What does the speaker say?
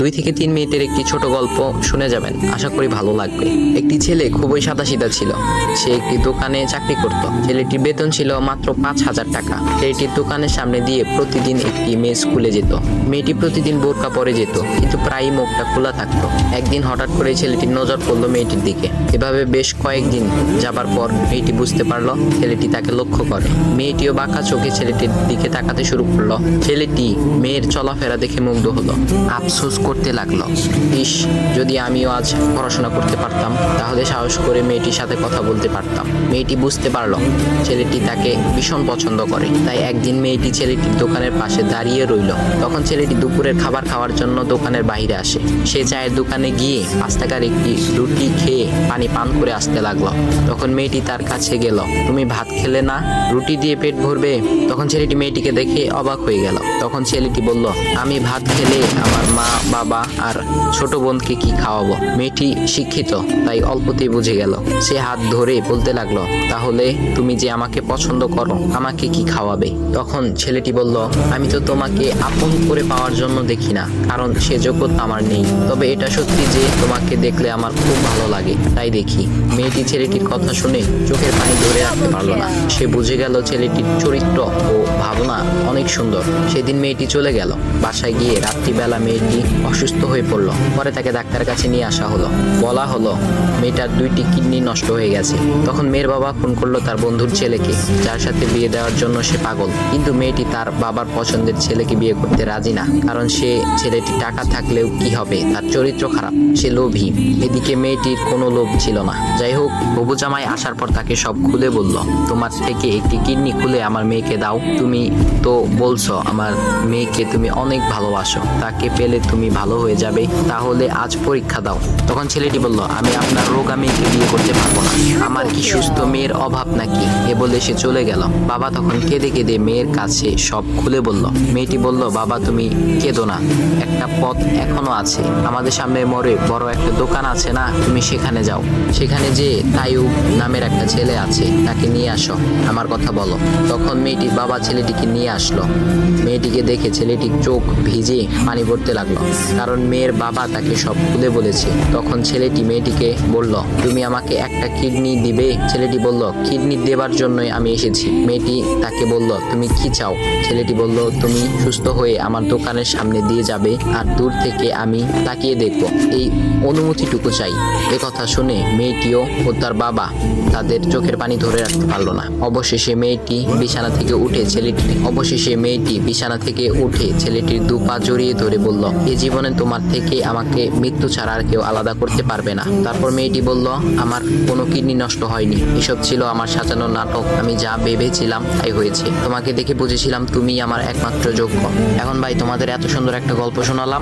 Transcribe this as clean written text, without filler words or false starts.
2 থেকে 3 মিনিটের একটি ছোট গল্প শুনে যাবেন, আশা করি ভালো লাগবে। একটি ছেলে খুবই সাদাসিধা ছিল। সে একটি দোকানে চাকরি করত। ছেলেটির বেতন ছিল মাত্র 5,000 টাকা। ছেলেটির দোকানের সামনে দিয়ে প্রতিদিন একটি মেয়ে স্কুলে যেত। মেয়েটি প্রতিদিন বোরকা পরে যেত, কিন্তু প্রায়ই মুখটা খোলা থাকতো। একদিন হঠাৎ করে ছেলেটির নজর পড়লো মেয়েটির দিকে। এভাবে বেশ কয়েকদিন যাবার পর মেয়েটি বুঝতে পারলো ছেলেটি তাকে লক্ষ্য করে। মেয়েটিও বাঁকা চোখে ছেলেটির দিকে তাকাতে শুরু করলো। ছেলেটি মেয়ের চলাফেরা দেখে মুগ্ধ হলো। আফসোস করতে লাগলো, ইস, যদি আমিও আজ পড়াশোনা করতে পারতাম, তাহলে সাহস করে মেয়েটির সাথে কথা বলতে পারতাম। মেয়েটি বুঝতে পারলো ছেলেটি তাকে ভীষণ পছন্দ করে। তাই একদিন মেয়েটি ছেলেটির দোকানের পাশে দাঁড়িয়ে রইল। তখন ছেলেটি দুপুরের খাবার খাওয়ার জন্য দোকানের বাইরে আসে। সে চায়ের দোকানে গিয়ে 5 টাকার একটি রুটি খেয়ে পানি পান করে আসতে লাগলো। তখন মেয়েটি তার কাছে গেল। তুমি ভাত খেলে না, রুটি দিয়ে পেট ভরবে? তখন ছেলেটি মেয়েটিকে দেখে অবাক হয়ে গেল। তখন ছেলেটি বলল, আমি ভাত খেলে আমার মা, বাবা আর ছোট বোনকে কি খাওয়াবো? মেয়েটি শিক্ষিত, তাই অল্পতেই বুঝে গেল। সে হাত ধরে বলতে লাগলো, তাহলে তুমি যে আমাকে পছন্দ করো, আমাকে কি খাওয়াবে? তখন ছেলেটি বলল, আমি তো তোমাকে আপন করে পাওয়ার জন্য দেখি না, কারণ সে যোগ্যতা আমার নেই। তবে এটা সত্যি যে তোমাকে দেখলে আমার খুব ভালো লাগে, তাই দেখি। মেয়েটি ছেলেটির কথা শুনে চোখের পানি ধরে রাখতে পারলো না। সে বুঝে গেল ছেলেটির চরিত্র ও ভাবনা অনেক সুন্দর। সেদিন মেয়েটি চলে গেল। বাসায় গিয়ে রাত্রিবেলা মেয়েটি অসুস্থ হয়ে পড়লো। পরে তাকে ডাক্তারের কাছে নিয়ে আসা হলো। বলা হলো মেয়েটার 2টি কিডনি নষ্ট হয়ে গেছে। তখন মেয়ের বাবা ফোন করলো তার বন্ধুর ছেলেকে, যার সাথে বিয়ে দেওয়ার জন্য সে পাগল। কিন্তু মেয়েটি তার বাবার পছন্দের ছেলেকে বিয়ে করতে রাজি না, কারণ সে ছেলেটি টাকা থাকলেও কি হবে, তার চরিত্র খারাপ, সে লোভী। এদিকে মেয়েটির কোনো লোভ ছিল না। যাই হোক, হবু জামাই আসার পর তাকে সব খুলে বলল, তোমার থেকে একটি কিডনি খুলে আমার মেয়েকে দাও। তুমি তো বলছো আমার মেয়েকে তুমি অনেক ভালোবাসো, তাকে পেলে তুমি ভালো হয়ে যাবে, তাহলে আজ পরীক্ষা দাও। তখন ছেলেটি বলল, আমি আপনার রোগা মেয়েকে বিয়ে করতে পারবো না, আমার কি সুস্থ মেয়ের অভাব নাকি? এ বলে সে চলে গেল। বাবা তখন কেঁদে কেঁদে মেয়ের কাছে সব খুলে বলল। মেয়েটি বলল, বাবা তুমি কেঁদো না, একটা পথ এখনো আছে। আমাদের সামনে মোড়ে বড় একটা দোকান আছে না, তুমি সেখানে যাও। সেখানে যে তাইয়ুব নামের একটা ছেলে আছে, তাকে নিয়ে আসো, আমার কথা বলো। তখন মেয়েটির বাবা ছেলেটিকে নিয়ে আসলো। মেয়েটিকে দেখে ছেলেটির চোখ ভিজে পানি পড়তে লাগলো, কারণ মেয়ের বাবা তাকে সব খুলে বলেছে। তখন ছেলেটি মেয়েটিকে বলল, তুমি আমাকে একটা কিডনি দিবে? ছেলেটি বলল, কিডনি দেবার জন্যই আমি এসেছি। মেয়েটি তাকে বলল, তুমি কি চাও? ছেলেটি বলল, তুমি সুস্থ হয়ে আমার দোকানের সামনে দিয়ে যাবে, আর দূর থেকে আমি তাকিয়ে দেখব, এই অনুমতিটুকু চাই। এ কথা শুনে মেয়েটিও ও তার বাবা তাদের চোখের পানি ধরে রাখতে পারলো না। অবশেষে মেয়েটি বিছানা থেকে উঠে ছেলেটির 2 পা জড়িয়ে ধরে বলল, এই জীবনে তোমার থেকে আমাকে মৃত্যু ছাড়া আর কেউ আলাদা করতে পারবে না। তারপর মেয়েটি বলল, আমার কোনো কিডনি নষ্ট হয়নি, এসব ছিল আমার সাজানো নাটক। আমি যা ভেবেছিলাম তাই হয়েছে। তোমাকে দেখে বুঝেছিলাম তুমি আমার একমাত্র যোগ্য। এখন ভাই, তোমাদের এত সুন্দর একটা গল্প শোনালাম।